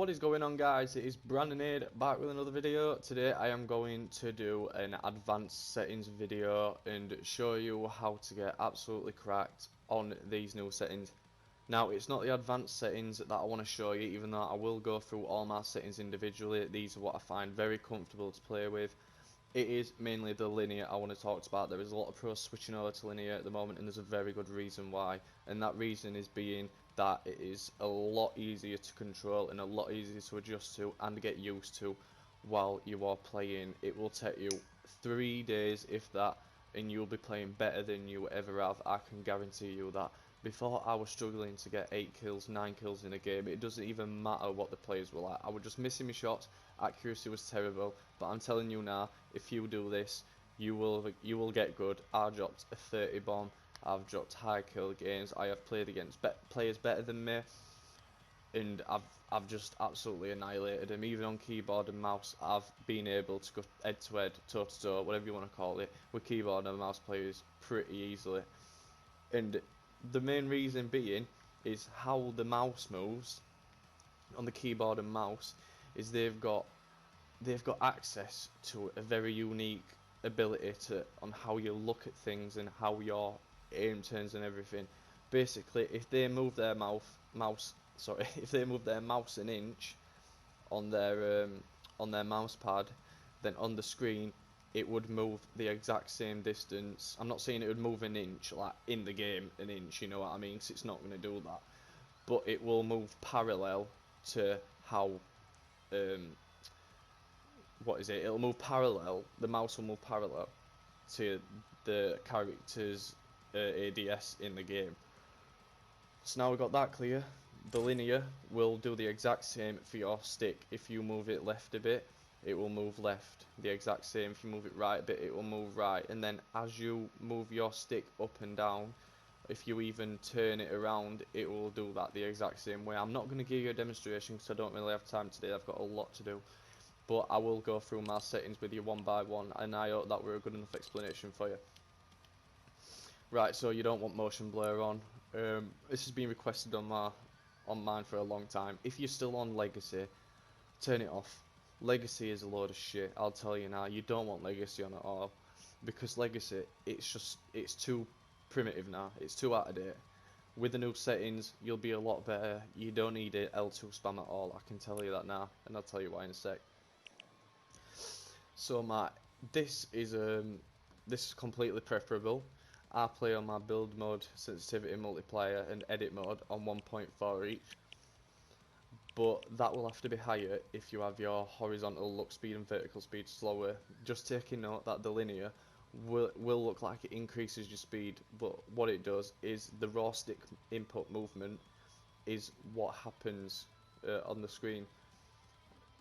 What is going on, guys? It is Brandon back with another video. Today I am going to do an advanced settings video and show you how to get absolutely cracked on these new settings. Now, it's not the advanced settings that I want to show you, even though I will go through all my settings individually. These are what I find very comfortable to play with. It is mainly the linear I want to talk about. There is a lot of pros switching over to linear at the moment, and there's a very good reason why, and that reason is being that it is a lot easier to control and a lot easier to adjust to and get used to while you are playing. It will take you 3 days, if that, and you'll be playing better than you ever have. I can guarantee you that. Before, I was struggling to get 8 kills, 9 kills in a game. It doesn't even matter what the players were like. I was just missing my shots. Accuracy was terrible. But I'm telling you now, if you do this, you will get good. I dropped a 30 bomb. I've dropped high kill games. I have played against players better than me, and I've just absolutely annihilated them. Even on keyboard and mouse, I've been able to go head to head, toe to toe, whatever you want to call it, with keyboard and mouse players pretty easily. And the main reason being is how the mouse moves on the keyboard and mouse is they've got access to a very unique ability on how you look at things and how your aim turns and everything. Basically, if they move their if they move their mouse an inch on their mouse pad, then on the screen it would move the exact same distance. I'm not saying it would move an inch, like in the game, an inch, you know what I mean, 'cause it's not going to do that. But it will move parallel to how, it'll move parallel, the mouse will move parallel to the character's ADS in the game. So now we've got that clear. The linear will do the exact same for your stick. If you move it left a bit, it will move left. The exact same. If you move it right a bit, it will move right. And then as you move your stick up and down, if you even turn it around, it will do that the exact same way. I'm not going to give you a demonstration because I don't really have time today. I've got a lot to do. But I will go through my settings with you one by one, and I hope that were a good enough explanation for you. Right, so you don't want motion blur on. This has been requested on mine for a long time. If you're still on Legacy, turn it off. Legacy is a load of shit, I'll tell you now. You don't want Legacy on at all, because Legacy, it's too primitive now. It's too out of date. With the new settings, you'll be a lot better. You don't need it L2 spam at all, I can tell you that now, and I'll tell you why in a sec. So this is completely preferable. I play on my build mode, sensitivity, multiplier and edit mode on 1.4 each. But that will have to be higher if you have your horizontal look speed and vertical speed slower. Just taking note that the linear will look like it increases your speed, but what it does is the raw stick input movement is what happens on the screen.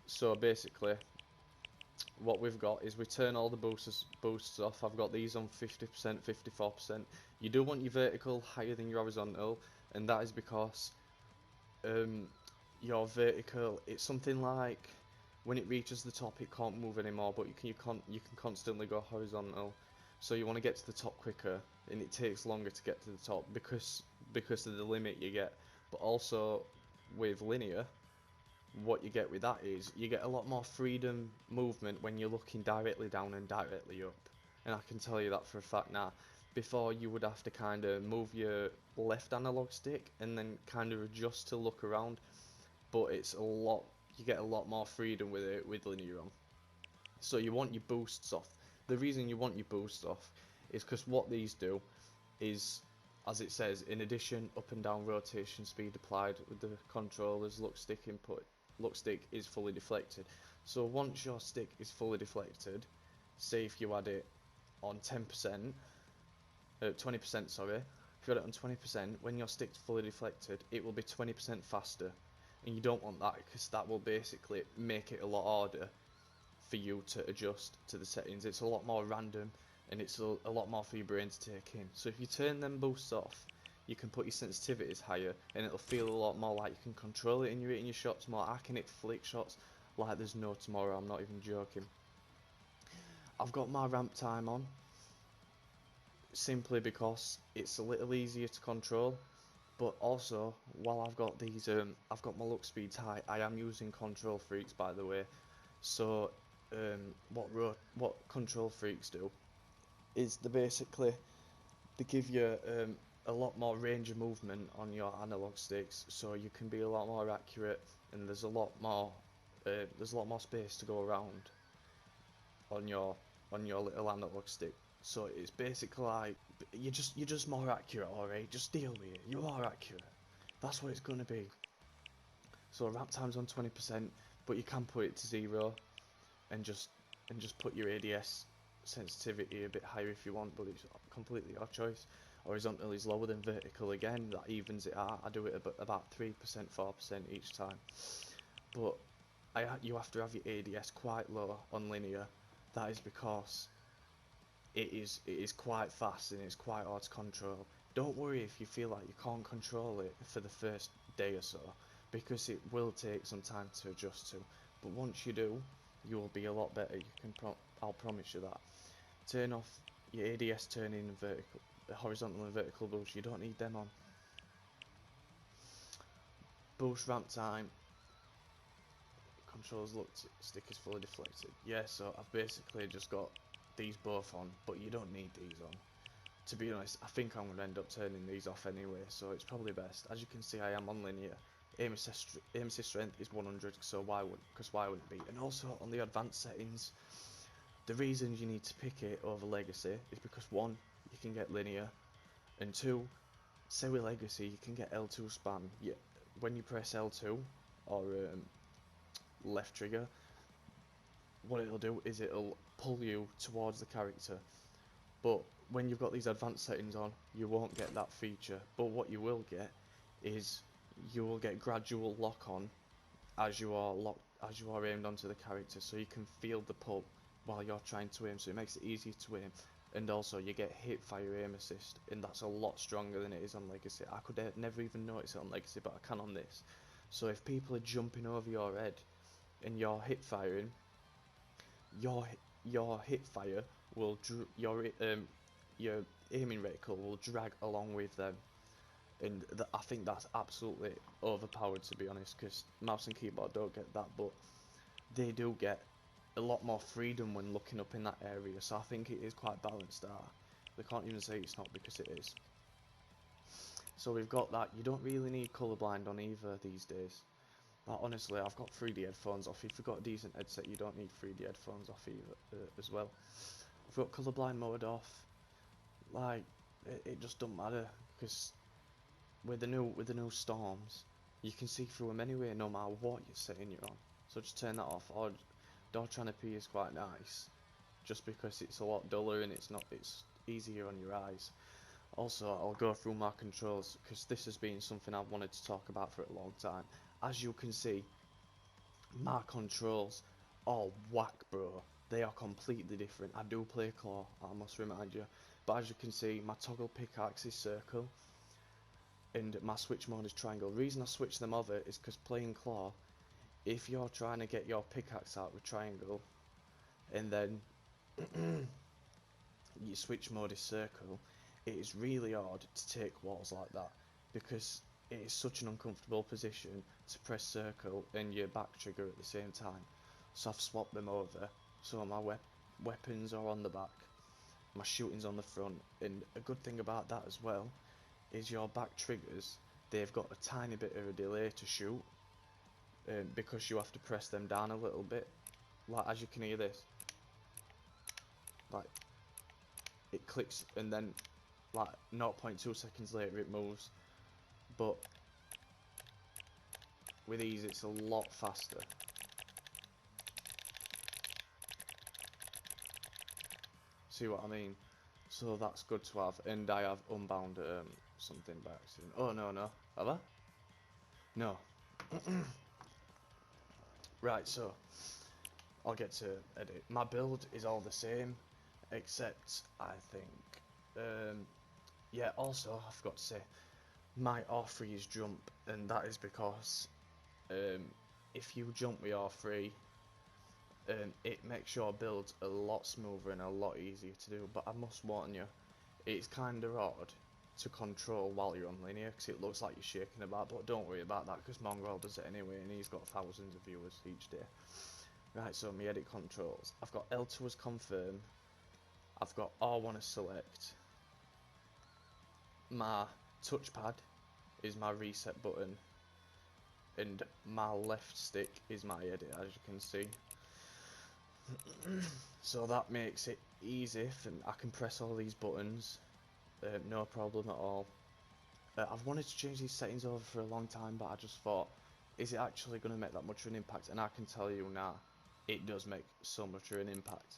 So basically, what we've got is we turn all the boosts off. I've got these on 50%, 54%. You do want your vertical higher than your horizontal, and that is because your vertical, it's something like when it reaches the top it can't move anymore, but you can constantly go horizontal. So you want to get to the top quicker, and it takes longer to get to the top because of the limit you get. But also with linear, what you get with that is you get a lot more freedom movement when you're looking directly down and directly up, and I can tell you that for a fact now. Before, you would have to kind of move your left analog stick and then kind of adjust to look around, but you get a lot more freedom with it with linear on. So you want your boosts off. The reason you want your boosts off is because what these do is, as it says, in addition, up and down rotation speed applied with the controller's look stick input. Look stick is fully deflected. So once your stick is fully deflected, say if you had it on 10%, 20%, sorry, if you had it on 20%, when your stick's fully deflected, it will be 20% faster. And you don't want that, because that will basically make it a lot harder for you to adjust to the settings. It's a lot more random, and it's a lot more for your brain to take in. So if you turn them boosts off, you can put your sensitivities higher, and it'll feel a lot more like you can control it, and you're hitting your shots more. I can hit flick shots like there's no tomorrow, I'm not even joking. I've got my ramp time on simply because it's a little easier to control, But also, while I've got these, I've got my look speeds high. I am using control freaks, by the way. So, what control freaks do is they give you a lot more range of movement on your analog sticks, so you can be a lot more accurate, and there's a lot more space to go around on your little analog stick. So it's basically like you're just more accurate, alright? Just deal with it. You're more accurate. That's what it's gonna be. So ramp time's on 20%, but you can put it to 0 and just put your ADS sensitivity a bit higher if you want, but it's completely your choice. Horizontal is lower than vertical again, that evens it out. I do it about 3%, 4% each time. But you have to have your ADS quite low on linear. That is because it is quite fast and it's quite hard to control. Don't worry if you feel like you can't control it for the first day or so, because it will take some time to adjust to. But once you do, you will be a lot better. I'll promise you that. Turn off your ADS turning and horizontal and vertical boost. You don't need them on. Boost ramp time. Controls look, stick is fully deflected. Yeah, so I've basically just got these both on, but you don't need these on. To be honest, I think I'm going to end up turning these off anyway, so it's probably best. As you can see, I am on linear. Aim assist strength is 100, so why wouldn't it be? And also on the advanced settings, the reason you need to pick it over legacy is because 1, you can get linear, and 2, say with legacy, you can get L2 span. Yeah, when you press L2 or left trigger, what it'll do is it'll pull you towards the character. But when you've got these advanced settings on, you won't get that feature. But what you will get is you will get gradual lock on as you are aimed onto the character, so you can feel the pull while you're trying to aim. So it makes it easier to aim, and also you get hip fire aim assist, and that's a lot stronger than it is on legacy. I could never even notice it on legacy, but I can on this. So if people are jumping over your head and you're hip firing, your hip fire will your aiming reticle will drag along with them, and I think that's absolutely overpowered, to be honest, because mouse and keyboard don't get that, but they do get a lot more freedom when looking up in that area. So I think it is quite balanced there. They can't even say it's not, because it is. So we've got that. You don't really need colorblind on either these days. Honestly, I've got 3D headphones off. If you've got a decent headset, you don't need 3D headphones off either as well. I've got colorblind mode off. Like, it just don't matter, because with the new storms, you can see through them anyway, no matter what you're setting you're on. So just turn that off. Or Door Canopy is quite nice, just because it's a lot duller and it's easier on your eyes. Also, I'll go through my controls, because this has been something I've wanted to talk about for a long time. As you can see, my controls are whack, bro. They are completely different. I do play claw, I must remind you. But as you can see, my toggle pickaxe is circle, and my switch mode is triangle. The reason I switch them over is because playing claw, if you're trying to get your pickaxe out with triangle, and then your switch mode is circle, it is really hard to take walls like that, because it is such an uncomfortable position to press circle and your back trigger at the same time. So I've swapped them over, so my weapons are on the back, my shooting's on the front. And a good thing about that as well is your back triggers, they've got a tiny bit of a delay to shoot, because you have to press them down a little bit. Like, as you can hear this, like, it clicks, and then like 0.2 seconds later it moves. But with these it's a lot faster. See what I mean? So that's good to have. And I have unbound something by accident. Oh no, have I? No. Right, so I'll get to edit. My build is all the same, except I think yeah, also I forgot to say, my R3 is jump, and that is because if you jump with R3, it makes your build a lot smoother and a lot easier to do. But I must warn you, it's kind of hard to control while you're on linear, because it looks like you're shaking about, but don't worry about that, because Mongrel does it anyway, and he's got thousands of viewers each day. Right, so my edit controls, I've got L2 as confirm, I've got R1 as select, my touchpad is my reset button, and my left stick is my edit, as you can see. So that makes it easy, and I can press all these buttons, no problem at all. I've wanted to change these settings over for a long time, but I just thought, is it actually going to make that much of an impact? And I can tell you now, it does make so much of an impact.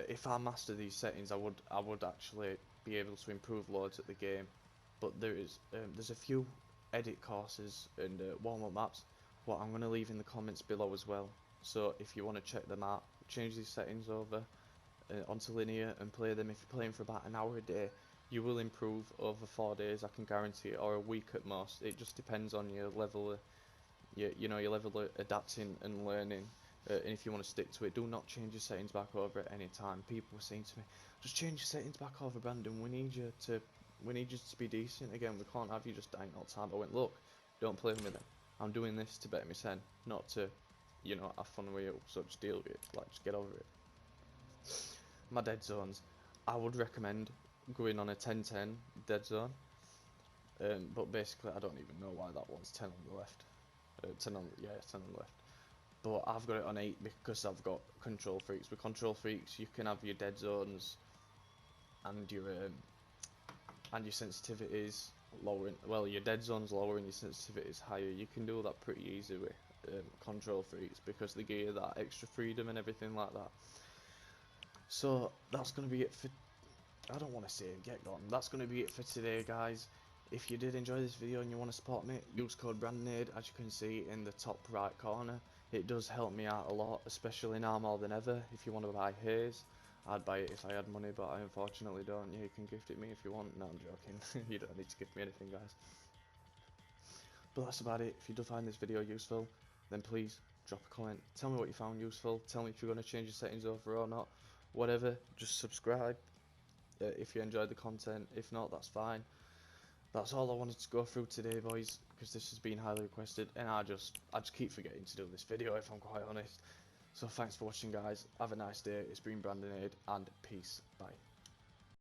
If I master these settings, I would actually be able to improve loads at the game. But there's a few edit courses and warm-up maps what I'm going to leave in the comments below as well. So if you want to check them out, change these settings over onto linear and play them. If you're playing for about an hour a day, you will improve over 4 days, I can guarantee it, or a week at most. It just depends on your level of, your level of adapting and learning. And if you want to stick to it, do not change your settings back over at any time. People were saying to me, just change your settings back over, Brandon. We need you to be decent again. We can't have you just dying all the time. I went, look, don't play with me then. I'm doing this to better myself, not to, have fun with you. So just deal with it. Like, just get over it. My dead zones, I would recommend going on a 10-10 dead zone, but basically I don't even know why that one's 10 on the left, 10 on the left, but I've got it on 8 because I've got control freaks. With control freaks you can have your dead zones and your sensitivities lowering, well, your dead zones lower and your sensitivities higher. You can do that pretty easy with control freaks because they give you that extra freedom and everything like that. So that's going to be it for, I don't want to say get gone, that's going to be it for today, guys. If you did enjoy this video and you want to support me, use code BRANDONAID, as you can see in the top right corner. It does help me out a lot, especially now more than ever. If you want to buy haze, I'd buy it if I had money, but I unfortunately don't. Yeah, you can gift it me if you want. No, I'm joking. You don't need to gift me anything, guys. But that's about it. If you do find this video useful, then please drop a comment. Tell me what you found useful. Tell me if you're going to change your settings over or not. Whatever, just subscribe if you enjoyed the content. If not, that's fine. That's all I wanted to go through today, boys, because this has been highly requested, and I just keep forgetting to do this video, if I'm quite honest. So thanks for watching, guys. Have a nice day. It's been BRANDONAID, and peace. Bye.